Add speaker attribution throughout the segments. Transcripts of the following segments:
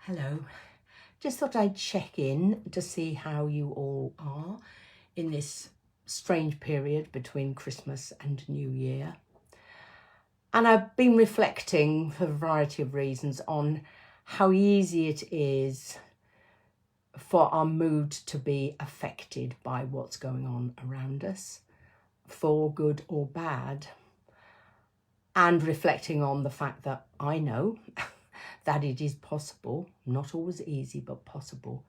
Speaker 1: Hello, just thought I'd check in to see how you all are in this strange period between Christmas and New Year. And I've been reflecting for a variety of reasons on how easy it is for our mood to be affected by what's going on around us, for good or bad. And reflecting on the fact that I know that it is possible, not always easy, but possible,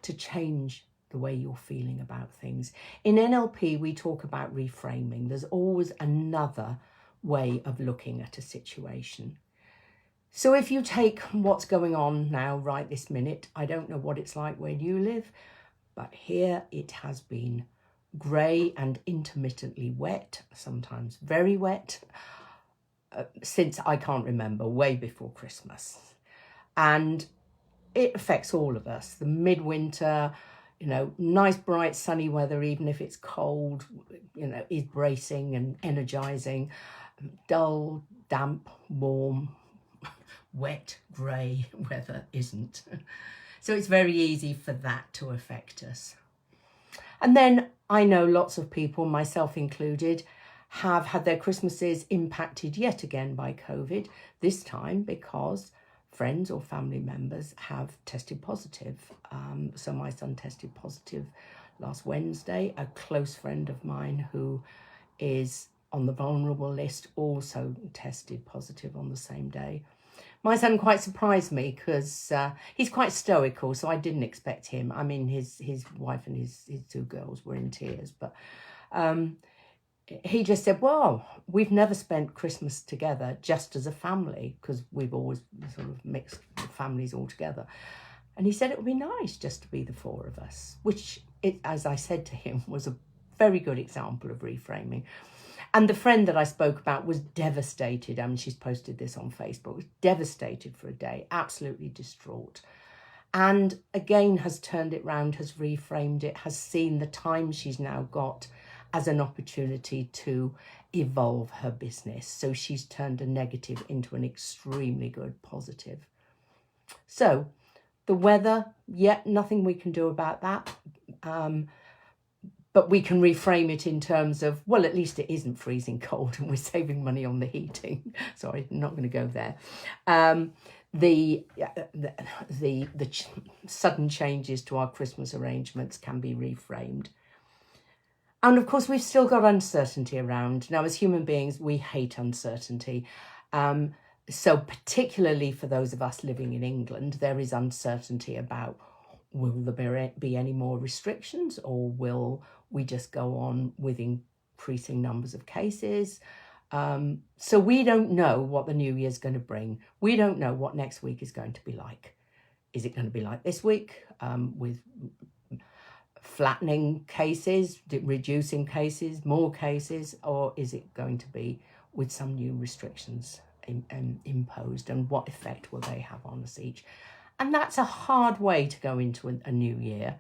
Speaker 1: to change the way you're feeling about things. In NLP, we talk about reframing. There's always another way of looking at a situation. So if you take what's going on now, right this minute, I don't know what it's like where you live, but here it has been grey and intermittently wet, sometimes very wet, since I can't remember, way before Christmas. And it affects all of us. The midwinter, nice bright sunny weather, even if it's cold, is bracing and energizing. Dull, damp, warm, wet, grey weather isn't. So it's very easy for that to affect us. And then I know lots of people, myself included, have had their Christmases impacted yet again by COVID, this time because friends or family members have tested positive. So my son tested positive last Wednesday. A close friend of mine who is on the vulnerable list also tested positive on the same day. My son quite surprised me because he's quite stoical, so I didn't expect him. I mean, his wife and his two girls were in tears, but he just said, well, we've never spent Christmas together just as a family because we've always sort of mixed families all together. And he said it would be nice just to be the four of us, which, as I said to him, was a very good example of reframing. And the friend that I spoke about was devastated. I mean, she's posted this on Facebook, was devastated for a day, absolutely distraught. And again, has turned it round, has reframed it, has seen the time she's now got as an opportunity to evolve her business. So she's turned a negative into an extremely good positive. So the weather, nothing we can do about that. But we can reframe it in terms of, well, at least it isn't freezing cold and we're saving money on the heating. Sorry, I'm not going to go there. The sudden changes to our Christmas arrangements can be reframed. And of course, we've still got uncertainty around. Now, as human beings, we hate uncertainty. So particularly for those of us living in England, there is uncertainty about, will there be any more restrictions, or will we just go on with increasing numbers of cases? So we don't know what the new year's going to bring. We don't know what next week is going to be like. Is it going to be like this week with flattening cases, reducing cases, more cases, or is it going to be with some new restrictions imposed, and what effect will they have on us each? And that's a hard way to go into a new year.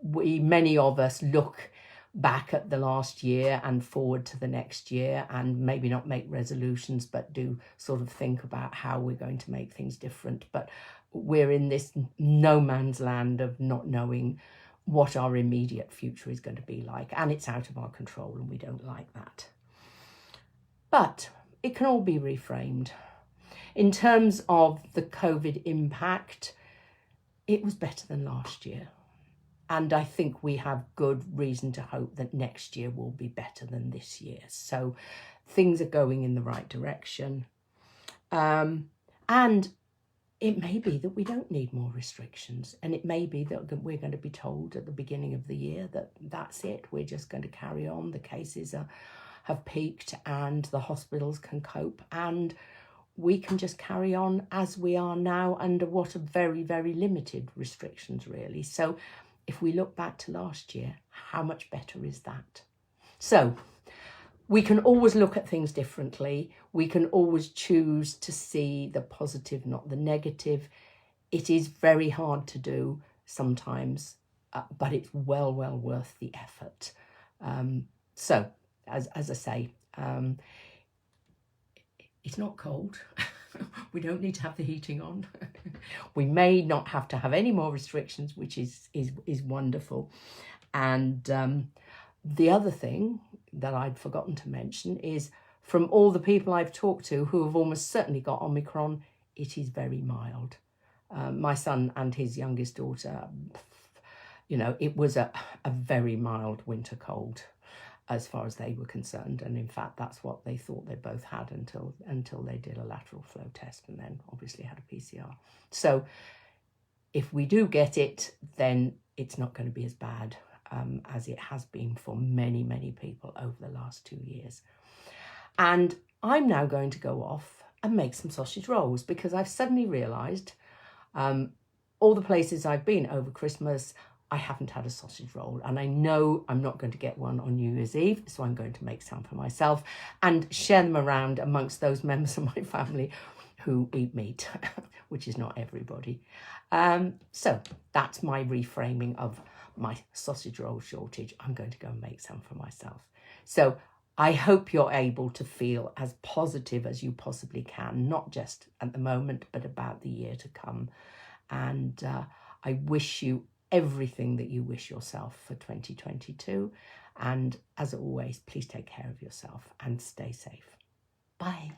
Speaker 1: Many of us look back at the last year and forward to the next year, and maybe not make resolutions, but do sort of think about how we're going to make things different. But we're in this no man's land of not knowing what our immediate future is going to be like, and it's out of our control, and we don't like that. But it can all be reframed. In terms of the COVID impact, it was better than last year. And I think we have good reason to hope that next year will be better than this year. So things are going in the right direction. And it may be that we don't need more restrictions. And it may be that we're going to be told at the beginning of the year that that's it. We're just going to carry on. The cases have peaked and the hospitals can cope. And we can just carry on as we are now under what are very, very limited restrictions, really. So if we look back to last year, how much better is that? So we can always look at things differently. We can always choose to see the positive, not the negative. It is very hard to do sometimes, but it's well worth the effort. So as I say, it's not cold. We don't need to have the heating on. We may not have to have any more restrictions, which is wonderful. And the other thing that I'd forgotten to mention is, from all the people I've talked to who have almost certainly got Omicron, it is very mild. My son and his youngest daughter, you know, it was a very mild winter cold as far as they were concerned. And in fact, that's what they thought they both had until they did a lateral flow test and then obviously had a PCR. So if we do get it, then it's not going to be as bad as it has been for many, many people over the last 2 years. And I'm now going to go off and make some sausage rolls, because I've suddenly realised all the places I've been over Christmas, I haven't had a sausage roll, and I know I'm not going to get one on New Year's Eve, so I'm going to make some for myself and share them around amongst those members of my family who eat meat, which is not everybody. So that's my reframing of my sausage roll shortage. I'm going to go and make some for myself. So I hope you're able to feel as positive as you possibly can, not just at the moment, but about the year to come. And I wish you everything that you wish yourself for 2022. And as always, please take care of yourself and stay safe. Bye.